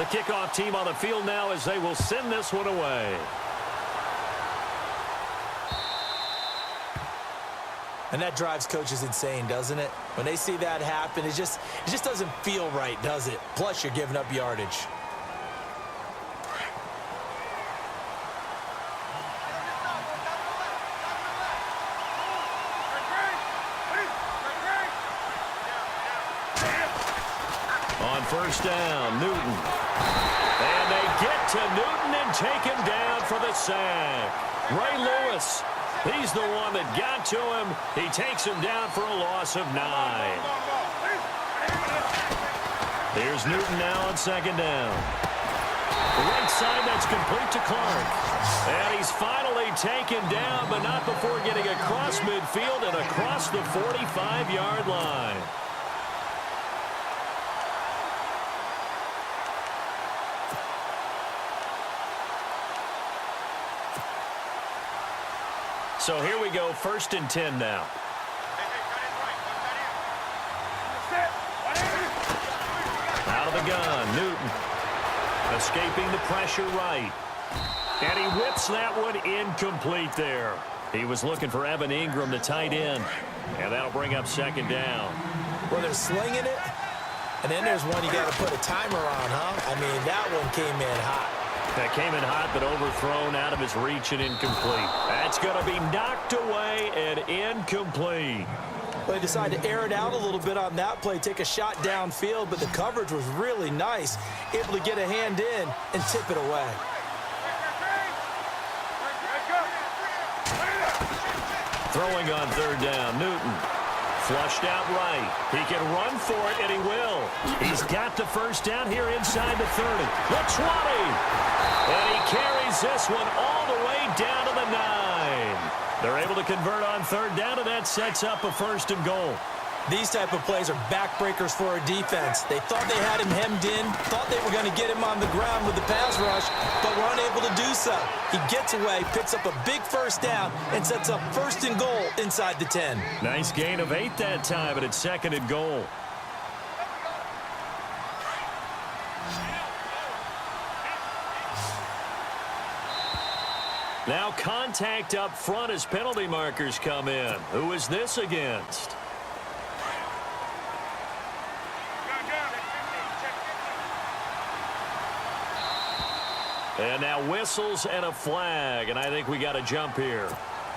The kickoff team on the field now as they will send this one away. And that drives coaches insane, doesn't it? When they see that happen, it just doesn't feel right, does it? Plus, you're giving up yardage. On first down, Newton. And they get to Newton and take him down for the sack. Ray Lewis, he's the one that got to him. He takes him down for a loss of 9. Here's Newton now on second down. The right side, that's complete to Clark. And he's finally taken down, but not before getting across midfield and across the 45-yard line. So here we go, 1st and 10 now. Out of the gun, Newton. Escaping the pressure right. And he whips that one incomplete there. He was looking for Evan Ingram, the tight end. And that'll bring up 2nd down. Well, they're slinging it, and then there's one you got to put a timer on, huh? I mean, that one came in hot. That came in hot, but overthrown out of his reach and incomplete. That's going to be knocked away and incomplete. Well, they decided to air it out a little bit on that play, take a shot downfield, but the coverage was really nice, able to get a hand in and tip it away. Throwing on 3rd down, Newton. Flushed out right. He can run for it, and he will. He's got the 1st down here inside the 30. The 20. And he carries this one all the way down to the 9. They're able to convert on 3rd down, and that sets up a 1st and goal. These type of plays are backbreakers for a defense. They thought they had him hemmed in, thought they were going to get him on the ground with the pass rush, but were unable to do so. He gets away, picks up a big 1st down, and sets up 1st and goal inside the 10. Nice gain of 8 that time, but it's 2nd and goal. Now contact up front as penalty markers come in. Who is this against? And now whistles and a flag, and I think we got a jump here.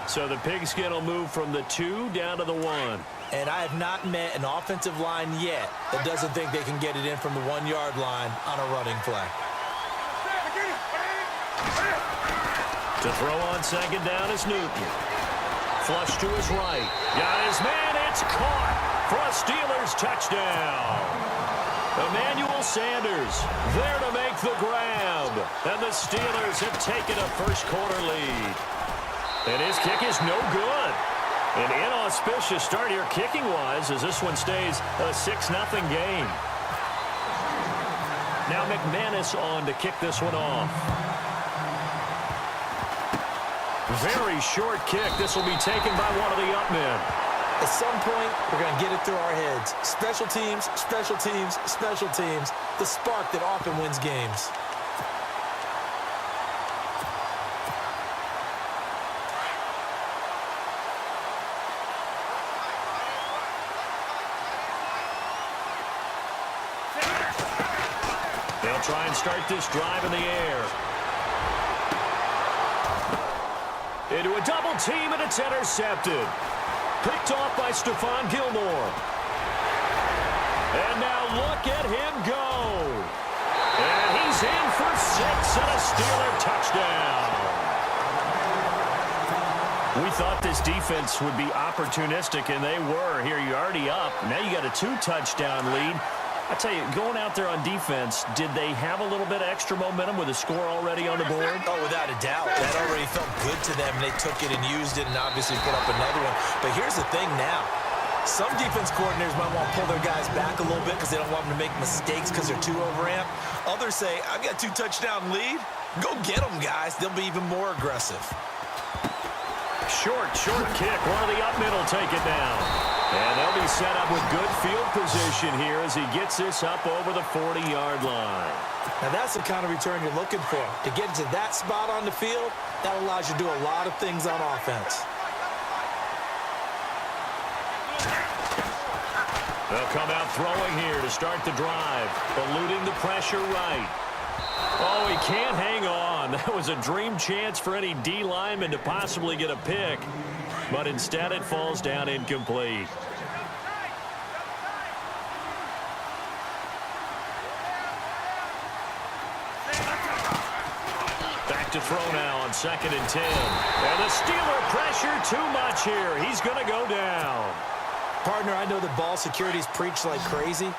So the pigskin will move from the 2 down to the 1. And I have not met an offensive line yet that doesn't think they can get it in from the 1-yard line on a running play. To throw on 2nd down is Newton. Flush to his right. Got his man, it's caught for a Steelers touchdown. Emmanuel Sanders there to make the grab. And the Steelers have taken a 1st quarter lead. And his kick is no good. An inauspicious start here kicking-wise as this one stays a 6-0 game. Now McManus on to kick this one off. Very short kick. This will be taken by one of the up men. At some point, we're going to get it through our heads. Special teams, special teams, special teams. The spark that often wins games. They'll try and start this drive in the air. Into a double team, and it's intercepted. Picked off by Stephon Gilmore. And now look at him go. And he's in for 6 and a Steeler touchdown. We thought this defense would be opportunistic, and they were. Here, you're already up. Now you got a 2-touchdown lead. I tell you, going out there on defense, did they have a little bit of extra momentum with a score already on the board? Oh, without a doubt. That already felt good to them. They took it and used it and obviously put up another one. But here's the thing now. Some defense coordinators might want to pull their guys back a little bit because they don't want them to make mistakes because they're too overamped. Others say, I've got a 2-touchdown lead. Go get them, guys. They'll be even more aggressive. Short kick. One of the up men will take it down. And they'll be set up with good field position here as he gets this up over the 40-yard line. Now, that's the kind of return you're looking for. To get to that spot on the field, that allows you to do a lot of things on offense. They'll come out throwing here to start the drive, eluding the pressure right. Oh, he can't hang on. That was a dream chance for any D lineman to possibly get a pick, but instead it falls down incomplete. Back to throw now on 2nd and 10. And the Steeler pressure too much here. He's going to go down. Partner, I know that ball security's preached like crazy,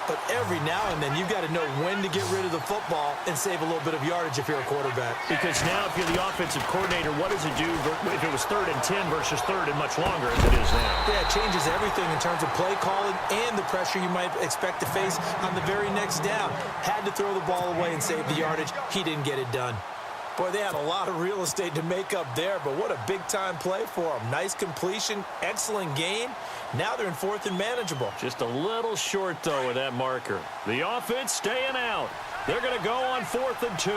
but every now and then you've got to know when to get rid of the football and save a little bit of yardage if you're a quarterback. Because now if you're the offensive coordinator, what does it do if it was 3rd and 10 versus 3rd and much longer as it is now? Yeah, it changes everything in terms of play calling and the pressure you might expect to face on the very next down. Had to throw the ball away and save the yardage. He didn't get it done. Boy, they had a lot of real estate to make up there, but what a big-time play for them. Nice completion, excellent gain. Now they're in 4th and manageable. Just a little short, though, with that marker. The offense staying out. They're going to go on 4th and 2.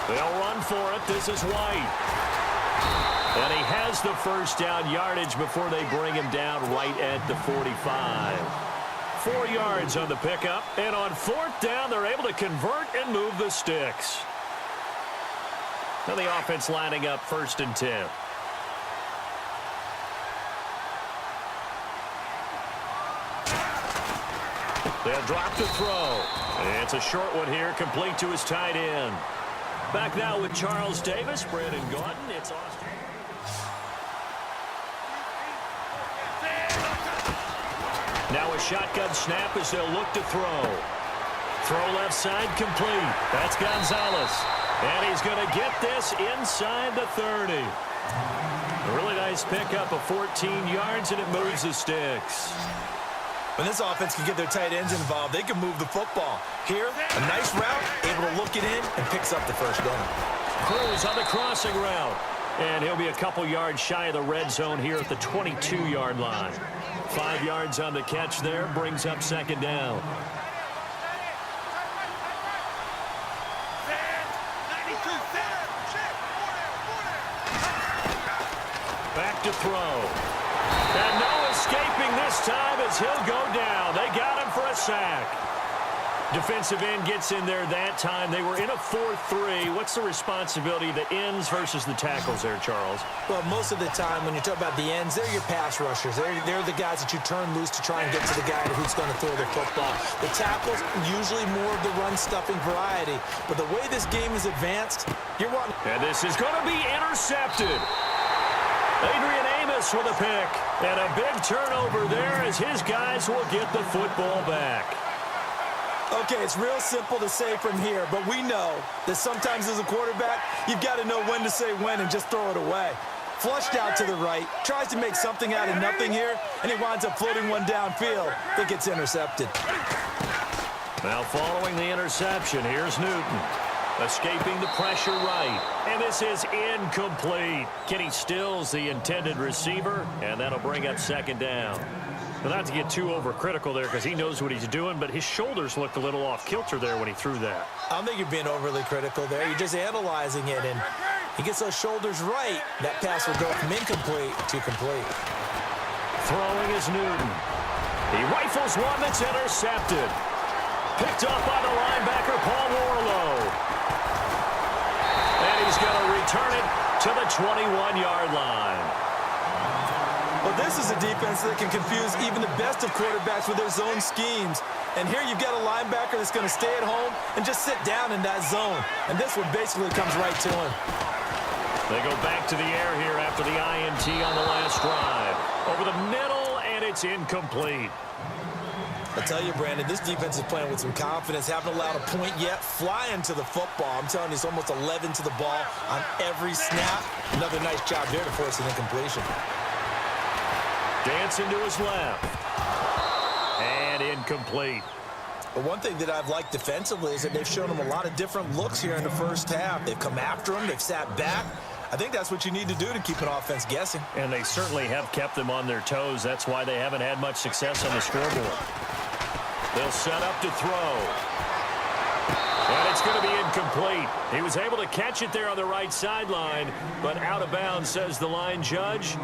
They'll run for it. This is White. And he has the first down yardage before they bring him down right at the 45. 4 yards on the pickup, and on 4th down, they're able to convert and move the sticks. Now the offense lining up 1st and 10. They'll drop the throw. And it's a short one here, complete to his tight end. Back now with Charles Davis, Brandon Gaudin. It's Austin. Now a shotgun snap as they'll look to throw. Throw left side complete. That's Gonzalez. And he's going to get this inside the 30. A really nice pickup of 14 yards, and it moves the sticks. When this offense can get their tight ends involved, they can move the football. Here, a nice route, able to look it in, and picks up the first down. Cruz on the crossing route. And he'll be a couple yards shy of the red zone here at the 22-yard line. 5 yards on the catch there, brings up 2nd down. Back to throw. And no escaping this time as he'll go down. They got him for a sack. Defensive end gets in there that time. They were in a 4-3. What's the responsibility of the ends versus the tackles there, Charles? Well, most of the time when you talk about the ends, they're your pass rushers. They're the guys that you turn loose to try and get to the guy who's going to throw the football. The tackles, usually more of the run-stuffing variety. But the way this game is advanced, you're wanting... And this is going to be intercepted. Adrian Amos with a pick. And a big turnover there as his guys will get the football back. Okay, it's real simple to say from here, but we know that sometimes as a quarterback, you've got to know when to say when and just throw it away. Flushed out to the right, tries to make something out of nothing here, and he winds up floating one downfield that gets intercepted. Now following the interception, here's Newton. Escaping the pressure right. And this is incomplete. Kenny Stills, the intended receiver, and that'll bring up 2nd down. Well, not to get too overcritical there because he knows what he's doing, but his shoulders looked a little off kilter there when he threw that. I don't think you're being overly critical there. You're just analyzing it, and he gets those shoulders right. That pass will go from incomplete to complete. Throwing is Newton. He rifles one that's intercepted. Picked up by the linebacker, Paul Warlow. And he's going to return it to the 21-yard line. Well, this is a defense that can confuse even the best of quarterbacks with their zone schemes. And here you've got a linebacker that's going to stay at home and just sit down in that zone. And this one basically comes right to him. They go back to the air here after the INT on the last drive. Over the middle, and it's incomplete. I tell you, Brandon, this defense is playing with some confidence. Haven't allowed a point yet. Flying to the football. I'm telling you, it's almost 11 to the ball on every snap. Another nice job there to force an incompletion. Dancing to his left. And incomplete. But one thing that I've liked defensively is that they've shown him a lot of different looks here in the first half. They've come after him. They've sat back. I think that's what you need to do to keep an offense guessing. And they certainly have kept them on their toes. That's why they haven't had much success on the scoreboard. They'll set up to throw. And it's going to be incomplete. He was able to catch it there on the right sideline, but out of bounds, says the line judge.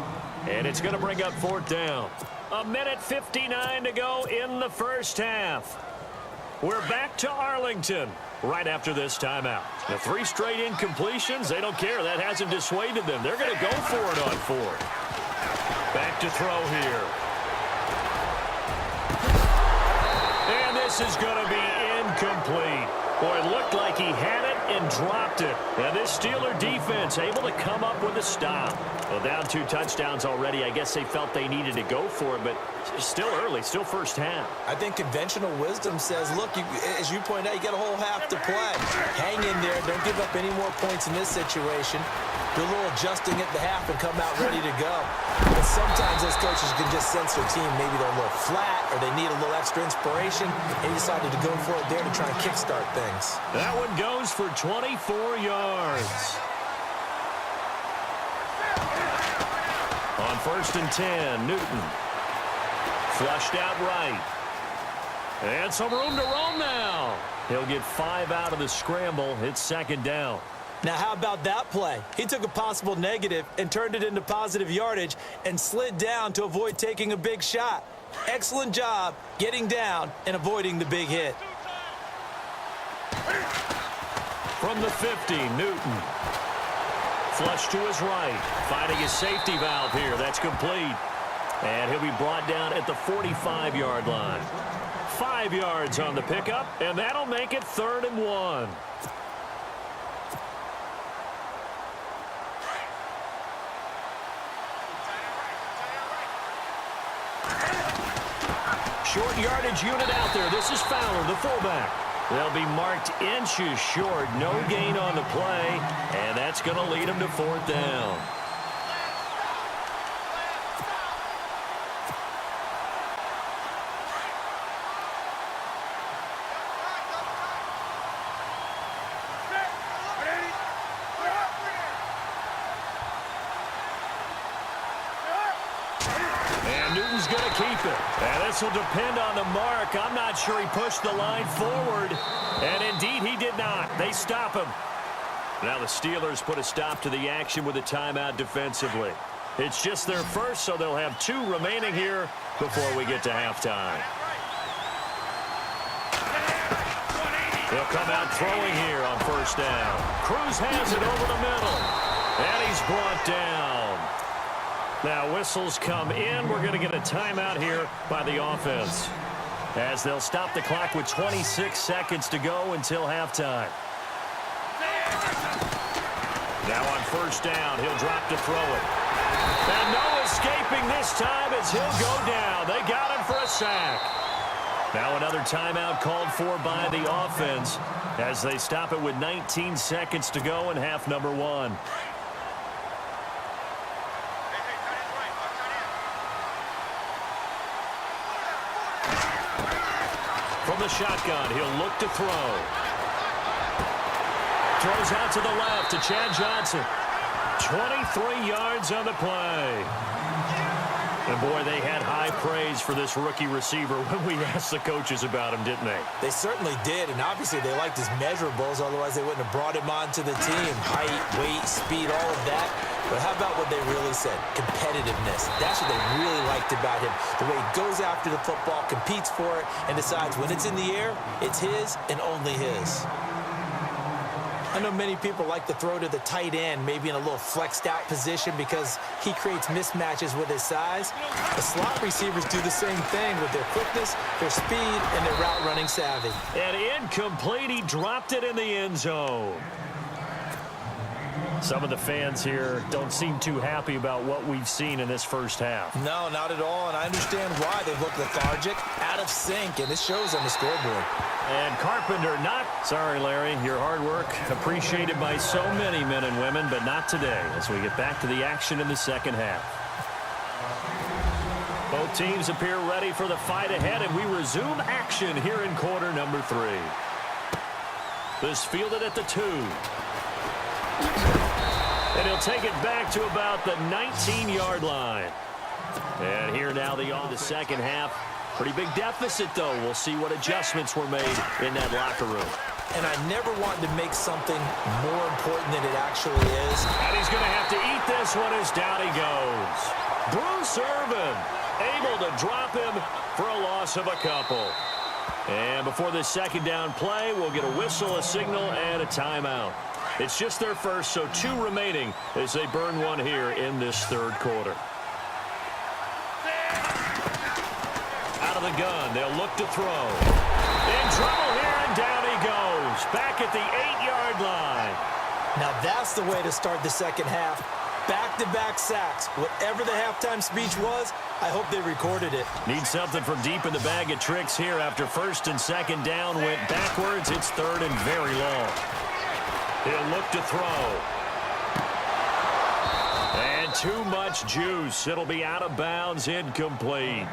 And it's going to bring up 4th down. 1:59 to go in the first half. We're back to Arlington right after this timeout. The 3 straight incompletions, they don't care. That hasn't dissuaded them. They're going to go for it on 4th. Back to throw here. And this is going to be incomplete. Boy, it looked like he had it and dropped it. And this Steeler defense able to come up with a stop. Well, down 2 touchdowns already. I guess they felt they needed to go for it, but still early, still first half. I think conventional wisdom says, look, as you point out, you got a whole half to play. Hang in there. Don't give up any more points in this situation. Do a little adjusting at the half and come out ready to go. But sometimes those coaches can just sense their team. Maybe they're a little flat or they need a little extra inspiration. And he decided to go for it there to try and kickstart things. That one goes for 24 yards. On 1st and 10, Newton. Flushed out right. And some room to roam now. He'll get 5 out of the scramble. It's 2nd down. Now, how about that play? He took a possible negative and turned it into positive yardage and slid down to avoid taking a big shot. Excellent job getting down and avoiding the big hit. From the 50, Newton. Flush to his right. Finding his safety valve here. That's complete. And he'll be brought down at the 45-yard line. 5 yards on the pickup, and that'll make it 3rd and 1. Short yardage unit out there. This is Fowler, the fullback. They'll be marked inches short. No gain on the play, and that's going to lead them to 4th down. And Newton's going to keep it. And this will depend on the mark. I'm not sure he pushed the line forward. And indeed, he did not. They stop him. Now the Steelers put a stop to the action with a timeout defensively. It's just their first, so they'll have 2 remaining here before we get to halftime. They'll come out throwing here on 1st down. Cruz has it over the middle. And he's brought down. Now whistles come in. We're going to get a timeout here by the offense, as they'll stop the clock with 26 seconds to go until halftime. Now on 1st down, he'll drop to throw it. And no escaping this time as he'll go down. They got him for a sack. Now another timeout called for by the offense as they stop it with 19 seconds to go in half number 1. From the shotgun, he'll look to throw. Throws out to the left to Chad Johnson. 23 yards on the play. And, boy, they had high praise for this rookie receiver when we asked the coaches about him, didn't they? They certainly did, and obviously they liked his measurables. Otherwise, they wouldn't have brought him onto the team. Height, weight, speed, all of that. But how about what they really said? Competitiveness. That's what they really liked about him. The way he goes after the football, competes for it, and decides when it's in the air, it's his and only his. I know many people like to throw to the tight end, maybe in a little flexed out position because he creates mismatches with his size. The slot receivers do the same thing with their quickness, their speed, and their route running savvy. And incomplete. He dropped it in the end zone. Some of the fans here don't seem too happy about what we've seen in this first half. No, not at all, and I understand why. They look lethargic, out of sync, and this shows on the scoreboard. And Carpenter not. Sorry, Larry, your hard work appreciated by so many men and women, but not today as we get back to the action in the second half. Both teams appear ready for the fight ahead, and we resume action here in quarter number 3. This fielded at the 2. And he'll take it back to about the 19-yard line. And here now the second half. Pretty big deficit, though. We'll see what adjustments were made in that locker room. And I never wanted to make something more important than it actually is. And he's going to have to eat this one as down he goes. Bruce Irvin able to drop him for a loss of a couple. And before this second down play, we'll get a whistle, a signal, and a timeout. It's just their first, so 2 remaining as they burn one here in this third quarter. Out of the gun, they'll look to throw. In trouble here, and down he goes. Back at the 8-yard line. Now that's the way to start the second half. Back-to-back sacks. Whatever the halftime speech was, I hope they recorded it. Need something from deep in the bag of tricks here after first and second down went backwards. It's third and very long. He'll look to throw. And too much juice. It'll be out of bounds, incomplete.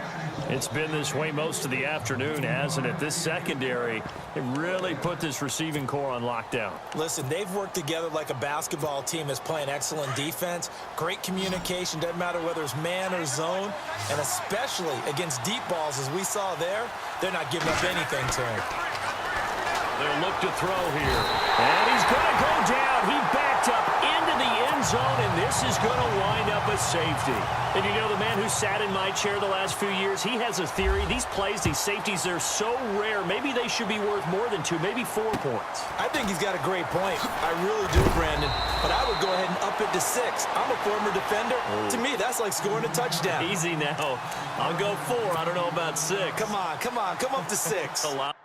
It's been this way most of the afternoon, hasn't it? This secondary, it really put this receiving core on lockdown. Listen, they've worked together like a basketball team that's playing excellent defense. Great communication, doesn't matter whether it's man or zone. And especially against deep balls, as we saw there, they're not giving up anything to him. They'll look to throw here. And he's going to go down. He backed up into the end zone, and this is going to wind up a safety. And you know, the man who sat in my chair the last few years, he has a theory. These plays, these safeties, they're so rare. Maybe they should be worth more than 2, maybe 4 points. I think he's got a great point. I really do, Brandon. But I would go ahead and up it to 6. I'm a former defender. To me, that's like scoring a touchdown. Easy now. I'll go 4. I don't know about 6. Come on, come up to 6. A lot.